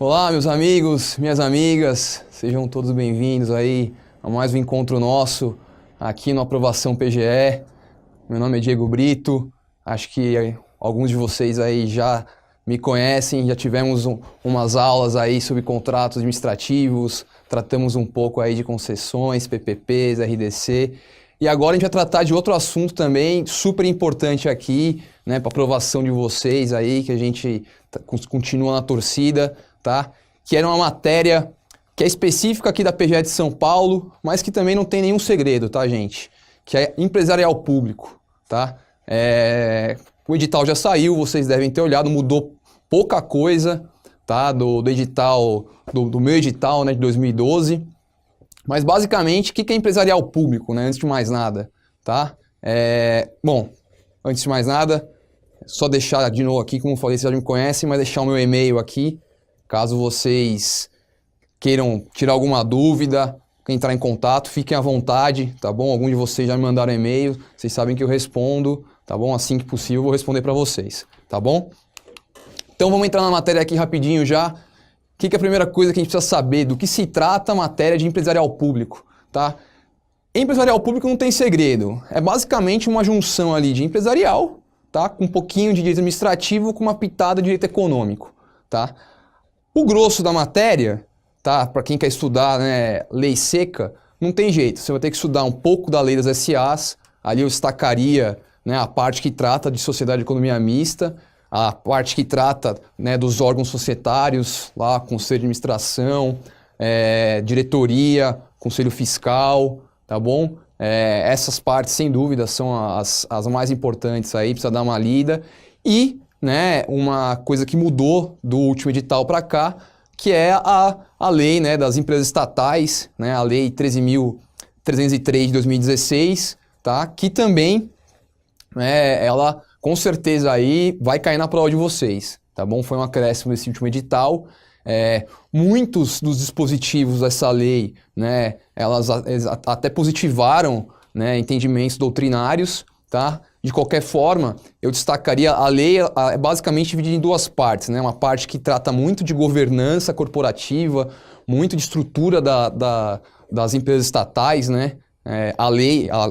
Olá, meus amigos, minhas amigas, sejam todos bem-vindos aí a mais um encontro nosso aqui no Aprovação PGE. Meu nome é Diego Brito, acho que alguns de vocês aí já me conhecem, já tivemos umas aulas aí sobre contratos administrativos, tratamos um pouco aí de concessões, PPPs, RDC. E agora a gente vai tratar de outro assunto também super importante aqui, né, para aprovação de vocês aí, que a gente continua na torcida, tá? Que era uma matéria que é específica aqui da PGE de São Paulo, mas que também não tem nenhum segredo, tá, gente? Que é empresarial público, tá? O edital já saiu, vocês devem ter olhado, mudou pouca coisa, tá? Do edital, do meu edital, né, de 2012. Mas basicamente, o que é empresarial público, né? Antes de mais nada, tá? Bom, antes de mais nada, só deixar de novo aqui, como eu falei, vocês já me conhecem, mas deixar o meu e-mail aqui, caso vocês queiram tirar alguma dúvida, entrar em contato, fiquem à vontade, tá bom? Alguns de vocês já me mandaram e-mail, vocês sabem que eu respondo, tá bom? Assim que possível eu vou responder para vocês, tá bom? Então vamos entrar na matéria aqui rapidinho já. O que é a primeira coisa que a gente precisa saber? Do que se trata a matéria de empresarial público, tá? Empresarial público não tem segredo. É basicamente uma junção ali de empresarial, tá? Com um pouquinho de direito administrativo, com uma pitada de direito econômico, tá? O grosso da matéria, tá? Para quem quer estudar, né, lei seca, não tem jeito. Você vai ter que estudar um pouco da lei das SAs. Ali eu destacaria, né, a parte que trata de sociedade de economia mista, a parte que trata, né, dos órgãos societários, lá, conselho de administração, diretoria, conselho fiscal, tá bom? Essas partes, sem dúvida, são as mais importantes aí, precisa dar uma lida. E, né, uma coisa que mudou do último edital para cá, que é a lei, né, das empresas estatais, né, a lei 13.303 de 2016, tá? Que também, ela com certeza aí vai cair na prova de vocês, tá bom? Foi um acréscimo nesse último edital. Muitos dos dispositivos dessa lei, né, elas até positivaram, né, entendimentos doutrinários, tá? De qualquer forma, eu destacaria a lei é basicamente dividida em duas partes, né? Uma parte que trata muito de governança corporativa, muito de estrutura das empresas estatais, né?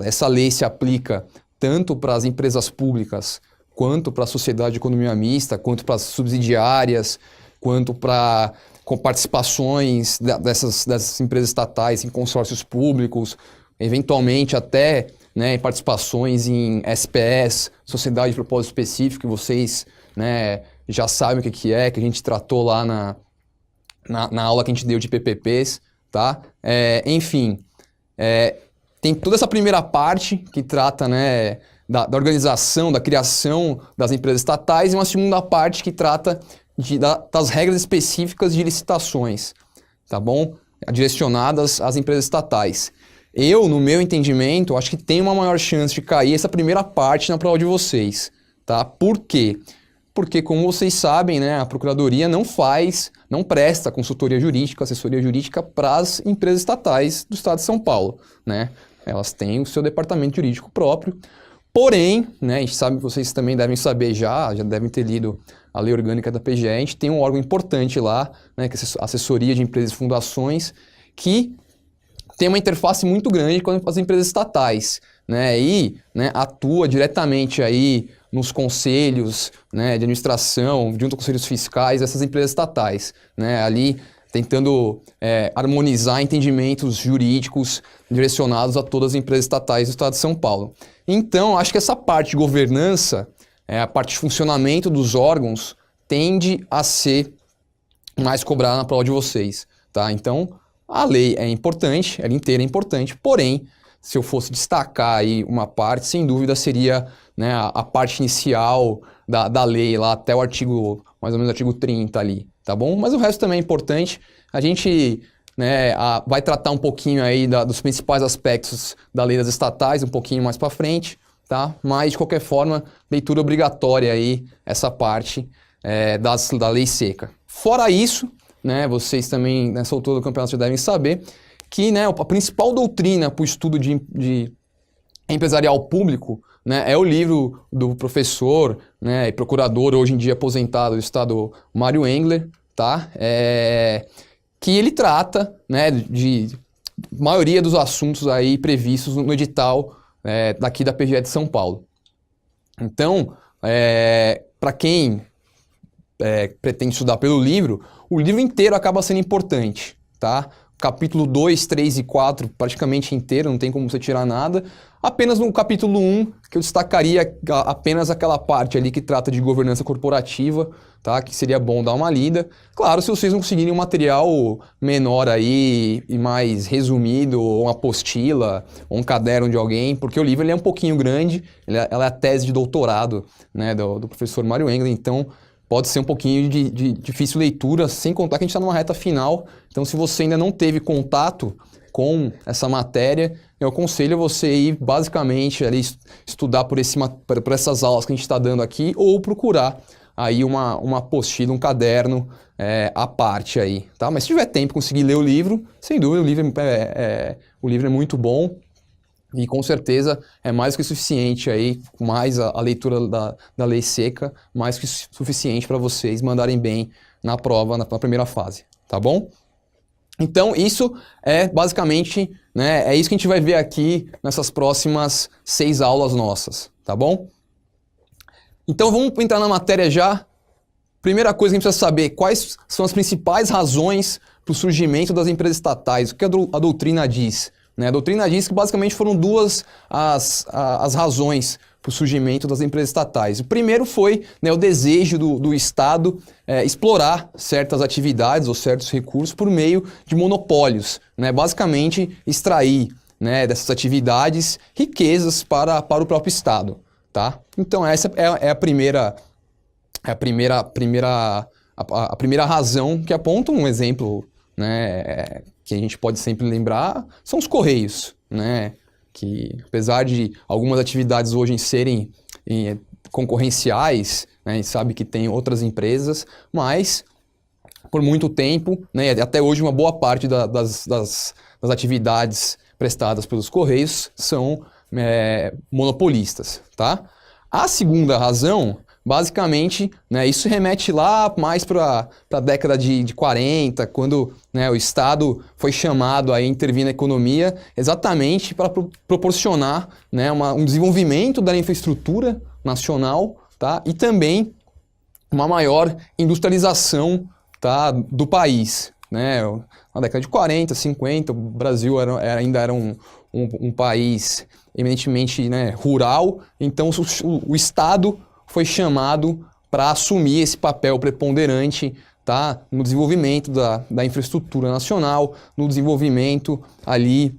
Essa lei se aplica tanto para as empresas públicas, quanto para a sociedade de economia mista, quanto para as subsidiárias, quanto para participações dessas empresas estatais em consórcios públicos, eventualmente até, né, participações em SPS, Sociedade de Propósito Específico, que vocês, né, já sabem o que a gente tratou lá na aula que a gente deu de PPPs, tá? Enfim, tem toda essa primeira parte que trata, né, da organização, da criação das empresas estatais, e uma segunda parte que trata das regras específicas de licitações, tá bom? Direcionadas às empresas estatais. Eu, no meu entendimento, acho que tem uma maior chance de cair essa primeira parte na prova de vocês, tá? Por quê? Porque, como vocês sabem, né, a Procuradoria não presta consultoria jurídica, assessoria jurídica para as empresas estatais do Estado de São Paulo, né? Elas têm o seu departamento jurídico próprio. Porém, né, a gente sabe, vocês também devem saber já devem ter lido a lei orgânica da PGE, a gente tem um órgão importante lá, né, que é a assessoria de empresas e fundações, que tem uma interface muito grande com as empresas estatais, né, e, né, atua diretamente aí nos conselhos, né, de administração, junto com conselhos fiscais dessas empresas estatais, né, ali tentando harmonizar entendimentos jurídicos direcionados a todas as empresas estatais do Estado de São Paulo. Então, acho que essa parte de governança, a parte de funcionamento dos órgãos, tende a ser mais cobrada na prova de vocês, tá? Então, a lei é importante, ela inteira é importante, porém, se eu fosse destacar aí uma parte, sem dúvida seria, né, a parte inicial da lei, lá até o artigo, mais ou menos o artigo 30 ali, tá bom? Mas o resto também é importante. A gente, né, vai tratar um pouquinho aí dos principais aspectos da lei das estatais, um pouquinho mais para frente, tá? Mas, de qualquer forma, leitura obrigatória aí, essa parte da lei seca. Fora isso, né, vocês também, nessa altura do campeonato, já devem saber que, né, a principal doutrina para o estudo de empresarial público, né, é o livro do professor, né, e procurador, hoje em dia aposentado do Estado, Mário Engler, tá? Que ele trata, né, de maioria dos assuntos aí previstos no edital daqui da PGE de São Paulo. Então, para quem pretende estudar pelo livro, o livro inteiro acaba sendo importante, tá? Capítulo 2, 3 e 4 praticamente inteiro, não tem como você tirar nada. Apenas no capítulo 1, que eu destacaria apenas aquela parte ali que trata de governança corporativa, tá? Que seria bom dar uma lida. Claro, se vocês não conseguirem um material menor aí e mais resumido, ou uma apostila, ou um caderno de alguém, porque o livro ele é um pouquinho grande, ela é a tese de doutorado, né, do professor Mário Engler, então pode ser um pouquinho de difícil leitura, sem contar que a gente está numa reta final. Então, se você ainda não teve contato com essa matéria, eu aconselho você ir basicamente ali estudar por essas aulas que a gente está dando aqui, ou procurar aí uma apostila, um caderno à parte aí, tá? Mas se tiver tempo, conseguir ler o livro, sem dúvida, o livro é muito bom. E com certeza é mais que suficiente aí, mais a leitura da lei seca, mais que suficiente para vocês mandarem bem na prova, na primeira fase, tá bom? Então isso é basicamente, né, é isso que a gente vai ver aqui nessas próximas 6 aulas nossas, tá bom? Então vamos entrar na matéria já. Primeira coisa que a gente precisa saber, quais são as principais razões para o surgimento das empresas estatais, o que a doutrina diz? A doutrina diz que basicamente foram 2 as razões para o surgimento das empresas estatais. O primeiro foi, né, o desejo do Estado explorar certas atividades ou certos recursos por meio de monopólios, né? Basicamente extrair, né, dessas atividades riquezas para o próprio Estado. Tá? Então essa é a primeira razão que aponta um exemplo, né, que a gente pode sempre lembrar, são os Correios, né, que apesar de algumas atividades hoje serem concorrenciais, né, a gente sabe que tem outras empresas, mas por muito tempo, né, até hoje uma boa parte das atividades prestadas pelos Correios são monopolistas, tá? A segunda razão, basicamente, né, isso remete lá mais para a década de 40, quando, né, o Estado foi chamado a intervir na economia exatamente para proporcionar, né, um desenvolvimento da infraestrutura nacional, tá, e também uma maior industrialização, tá, do país. Né? Na década de 40, 50, o Brasil ainda era um país eminentemente, né, rural, então o Estado foi chamado para assumir esse papel preponderante, tá, no desenvolvimento da infraestrutura nacional, no desenvolvimento ali,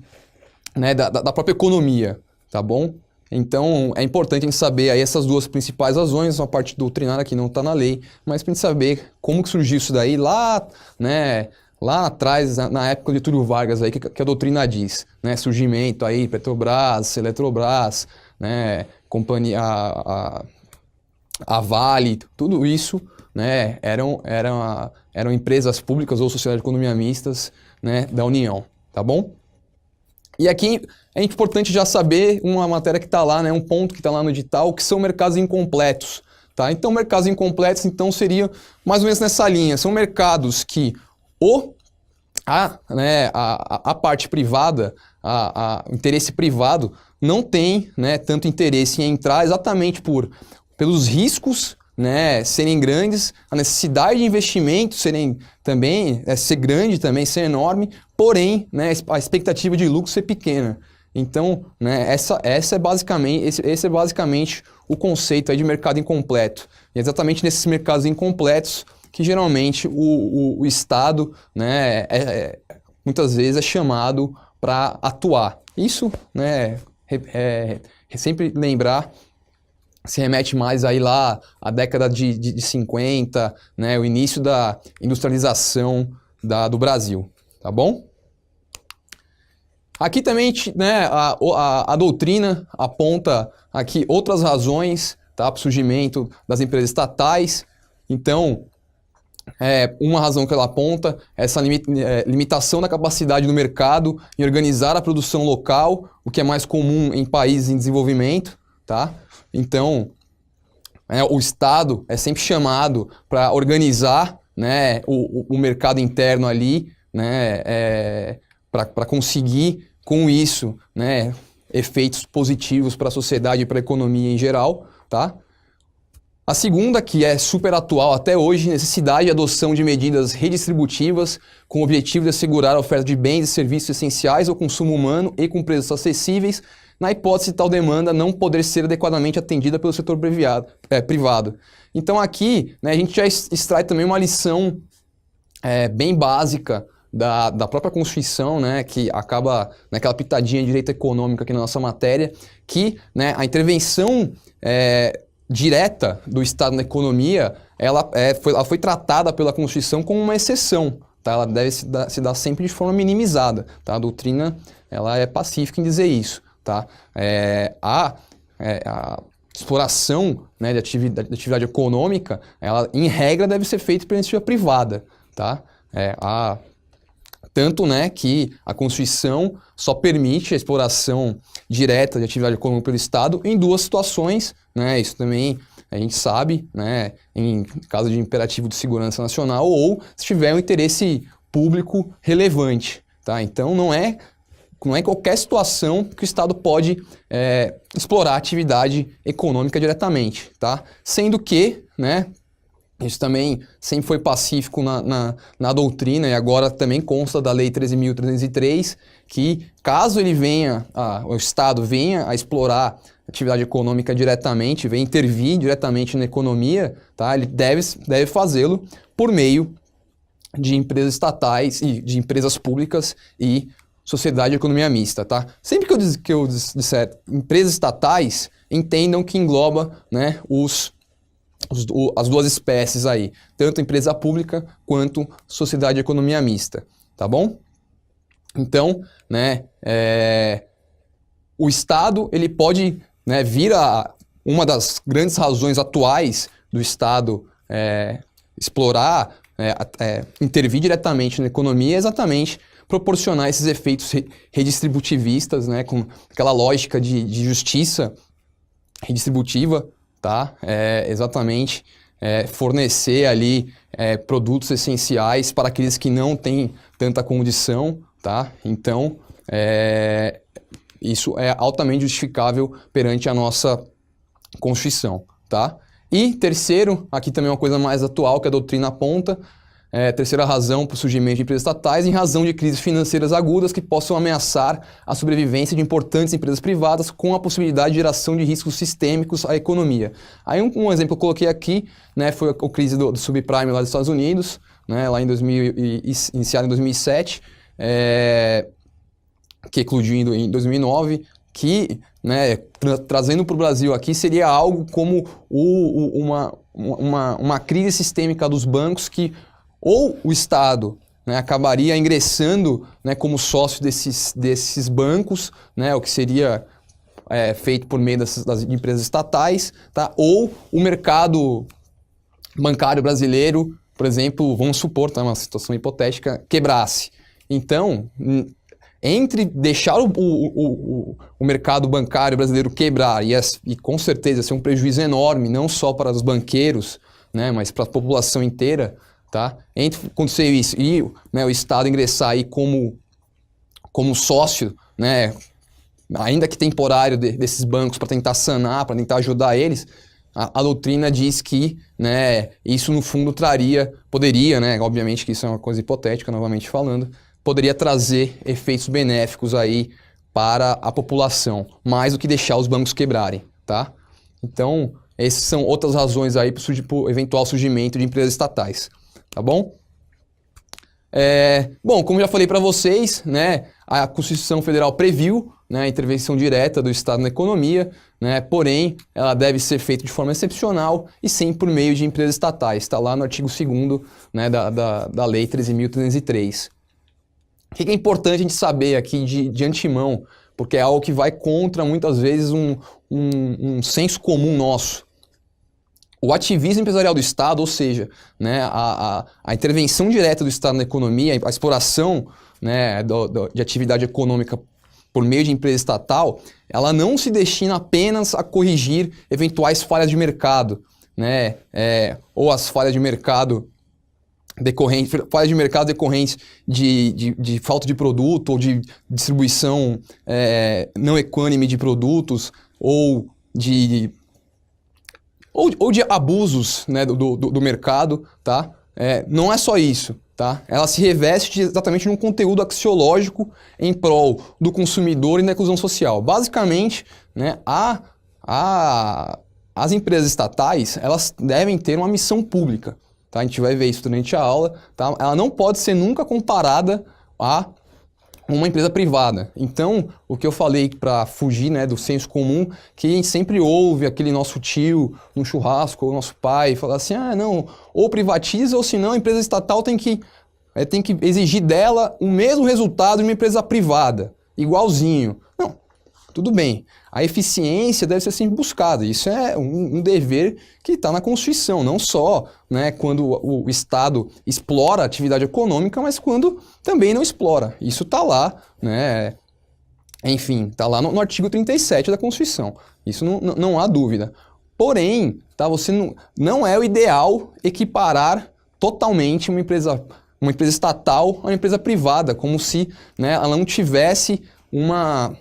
né, da própria economia, tá bom? Então é importante a gente saber aí essas 2 principais razões, uma parte doutrinária que não está na lei, mas para a gente saber como que surgiu isso daí lá, né, lá atrás, na época de Getúlio Vargas, aí, que a doutrina diz, né? Surgimento aí, Petrobras, Eletrobras, né? Companhia, a Vale, tudo isso, né? Eram empresas públicas ou sociedades de economia mistas, né, da União, tá bom? E aqui é importante já saber uma matéria que está lá, né? Um ponto que está lá no edital, que são mercados incompletos, tá? Então, mercados incompletos, então, seria mais ou menos nessa linha. São mercados que a parte privada, o interesse privado, não tem, né, tanto interesse em entrar exatamente pelos riscos, né, serem grandes, a necessidade de investimento ser grande também, ser enorme, porém, né, a expectativa de lucro ser pequena. Então, né, esse é basicamente o conceito aí de mercado incompleto. E é exatamente nesses mercados incompletos que geralmente o Estado, né, muitas vezes é chamado para atuar. Isso, né, sempre lembrar, se remete mais aí lá à década de 50, né, o início da industrialização do Brasil, tá bom? Aqui também, né, a doutrina aponta aqui outras razões, tá, para o surgimento das empresas estatais. Então, uma razão que ela aponta é essa limitação da capacidade do mercado em organizar a produção local, o que é mais comum em países em desenvolvimento, tá? Então, o Estado é sempre chamado para organizar, né, o mercado interno ali, né, para conseguir com isso, né, efeitos positivos para a sociedade e para a economia em geral, tá? A segunda, que é super atual até hoje, necessidade de adoção de medidas redistributivas com o objetivo de assegurar a oferta de bens e serviços essenciais ao consumo humano e com preços acessíveis, na hipótese de tal demanda não poder ser adequadamente atendida pelo setor privado. Então aqui, né, a gente já extrai também uma lição bem básica da própria Constituição, né, que acaba naquela pitadinha de direito econômico aqui na nossa matéria, que, né, a intervenção direta do Estado na economia, ela foi tratada pela Constituição como uma exceção, tá? Ela deve se dar sempre de forma minimizada, tá? A doutrina ela é pacífica em dizer isso, tá? A exploração, né, de atividade econômica, ela em regra deve ser feita pela iniciativa privada, tá? Tanto, né, que a Constituição só permite a exploração direta de atividade econômica pelo Estado em duas situações, né, isso também a gente sabe, né, em caso de imperativo de segurança nacional ou se tiver um interesse público relevante, tá? Então não é qualquer situação que o Estado pode explorar a atividade econômica diretamente, tá? Sendo que, né, isso também sempre foi pacífico na doutrina e agora também consta da Lei 13.303, que caso ele o Estado venha a explorar atividade econômica diretamente, venha intervir diretamente na economia, tá? Ele deve fazê-lo por meio de empresas estatais e de empresas públicas e sociedade de economia mista, tá? Sempre que eu disser empresas estatais, entendam que engloba, né, as duas espécies aí, tanto empresa pública quanto sociedade de economia mista, tá bom? Então, né, o Estado ele pode, né, vir a uma das grandes razões atuais do Estado explorar, intervir diretamente na economia é exatamente proporcionar esses efeitos redistributivistas, né, com aquela lógica de justiça redistributiva, tá? Exatamente fornecer ali produtos essenciais para aqueles que não têm tanta condição, tá? Então, isso é altamente justificável perante a nossa Constituição, tá? E terceiro, aqui também uma coisa mais atual que a doutrina aponta, terceira razão para o surgimento de empresas estatais, em razão de crises financeiras agudas que possam ameaçar a sobrevivência de importantes empresas privadas com a possibilidade de geração de riscos sistêmicos à economia. Aí um exemplo que eu coloquei aqui, né, foi a crise do subprime lá dos Estados Unidos, né, lá iniciada em 2007, que eclodiu em 2009, que, né, trazendo para o Brasil aqui, seria algo como uma crise sistêmica dos bancos que ou o Estado, né, acabaria ingressando, né, como sócio desses bancos, né, o que seria feito por meio das empresas estatais, tá? Ou o mercado bancário brasileiro, por exemplo, vamos supor, tá, uma situação hipotética, quebrasse. Então, entre deixar o mercado bancário brasileiro quebrar e com certeza ser um prejuízo enorme, não só para os banqueiros, né, mas para a população inteira, tá? Entre acontecer isso e, né, o Estado ingressar aí como sócio, né, ainda que temporário desses bancos para tentar sanar, para tentar ajudar eles, a doutrina diz que, né, isso no fundo poderia, né, obviamente que isso é uma coisa hipotética, novamente falando, poderia trazer efeitos benéficos aí para a população, mais do que deixar os bancos quebrarem, tá? Então, essas são outras razões aí para o eventual surgimento de empresas estatais. Tá bom? Bom, como já falei para vocês, né, a Constituição Federal previu, né, a intervenção direta do Estado na economia, né, porém, ela deve ser feita de forma excepcional e sempre por meio de empresas estatais. Está lá no artigo 2º, né, da Lei 13.303. O que é importante a gente saber aqui de antemão, porque é algo que vai contra, muitas vezes, um senso comum nosso. O ativismo empresarial do Estado, ou seja, né, a intervenção direta do Estado na economia, a exploração, né, de atividade econômica por meio de empresa estatal, ela não se destina apenas a corrigir eventuais falhas de mercado, né, ou as falhas de mercado falhas de mercado decorrentes de falta de produto ou de distribuição não equânime de produtos ou de abusos, né, do mercado, tá? Não é só isso, tá? Ela se reveste exatamente num conteúdo axiológico em prol do consumidor e da inclusão social. Basicamente, né, as empresas estatais, elas devem ter uma missão pública. Tá? A gente vai ver isso durante a aula. Tá? Ela não pode ser nunca comparada a uma empresa privada. Então, o que eu falei para fugir, né, do senso comum, que a gente sempre ouve aquele nosso tio no churrasco, ou nosso pai, falar assim, não, ou privatiza, ou senão a empresa estatal tem que exigir dela o mesmo resultado de uma empresa privada, igualzinho. Não, tudo bem. A eficiência deve ser sempre buscada. Isso é um dever que está na Constituição, não só, né, quando o Estado explora a atividade econômica, mas quando também não explora. Isso está lá, né, enfim, está lá no artigo 37 da Constituição. Isso não há dúvida. Porém, tá, você não é o ideal equiparar totalmente uma empresa estatal a uma empresa privada, como se, né, ela não tivesse uma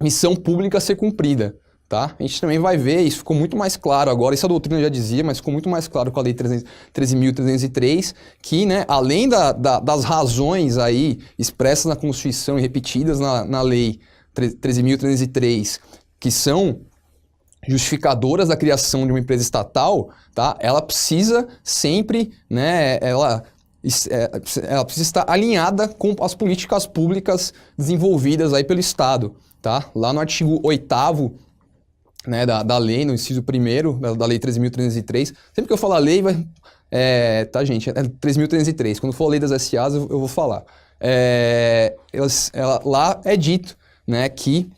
missão pública a ser cumprida, tá? A gente também vai ver, isso ficou muito mais claro agora, isso a doutrina já dizia, mas ficou muito mais claro com a Lei 13.303, que, né, além das razões aí expressas na Constituição e repetidas na Lei 13.303, que são justificadoras da criação de uma empresa estatal, tá? Ela precisa sempre, né, ela precisa estar alinhada com as políticas públicas desenvolvidas aí pelo Estado. Tá? Lá no artigo 8º, né, da lei, no inciso 1º da lei 13.303, sempre que eu falar lei, tá, gente? É 13.303. Quando for a lei das SAs, eu vou falar. Lá é dito, né, que,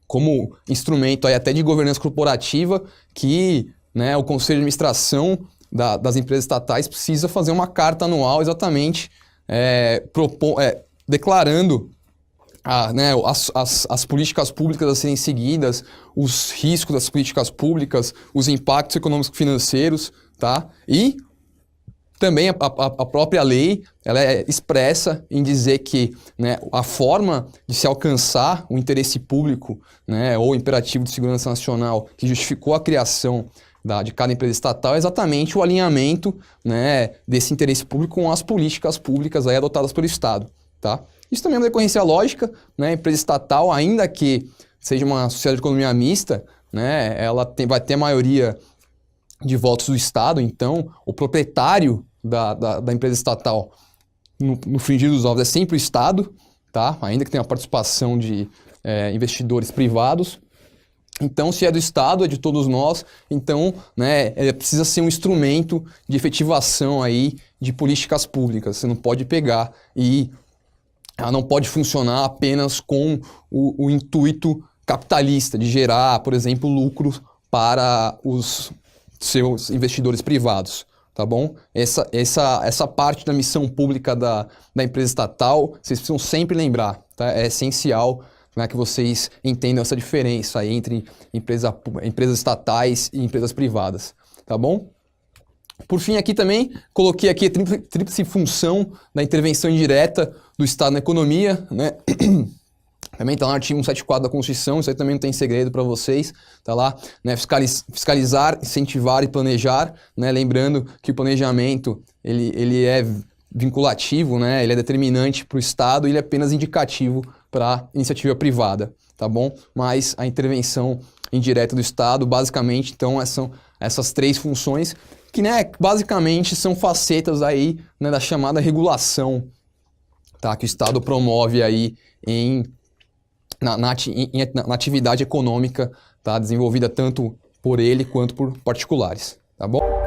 como instrumento aí até de governança corporativa, que, né, o Conselho de Administração das empresas estatais precisa fazer uma carta anual exatamente declarando né, as políticas públicas a serem seguidas, os riscos das políticas públicas, os impactos econômicos e financeiros, tá? E também a própria lei, ela é expressa em dizer que, né, a forma de se alcançar o interesse público, né, ou imperativo de segurança nacional que justificou a criação de cada empresa estatal é exatamente o alinhamento, né, desse interesse público com as políticas públicas aí adotadas pelo Estado, tá? Isso também é uma decorrência lógica, né? A empresa estatal, ainda que seja uma sociedade de economia mista, né, ela vai ter a maioria de votos do Estado, então o proprietário da empresa estatal, no frigir dos ovos, é sempre o Estado, tá? Ainda que tenha a participação de investidores privados. Então, se é do Estado, é de todos nós, então, né, precisa ser um instrumento de efetivação aí de políticas públicas. Você não pode pegar e ela não pode funcionar apenas com o intuito capitalista de gerar, por exemplo, lucros para os seus investidores privados, tá bom? Essa parte da missão pública da empresa estatal, vocês precisam sempre lembrar, tá? É essencial, né, que vocês entendam essa diferença aí entre empresas estatais e empresas privadas, tá bom? Por fim, aqui também, coloquei aqui a tríplice função da intervenção indireta do Estado na economia, né? Também está lá no artigo 174 da Constituição, isso aí também não tem segredo para vocês, tá lá, né? Fiscalizar, incentivar e planejar, né? Lembrando que o planejamento, ele é vinculativo, né? Ele é determinante para o Estado e ele é apenas indicativo para a iniciativa privada, tá bom? Mas a intervenção indireta do Estado, basicamente, então, são essas três funções que, né, basicamente são facetas aí, né, da chamada regulação, tá, que o Estado promove aí na atividade econômica, tá, desenvolvida tanto por ele quanto por particulares, tá bom?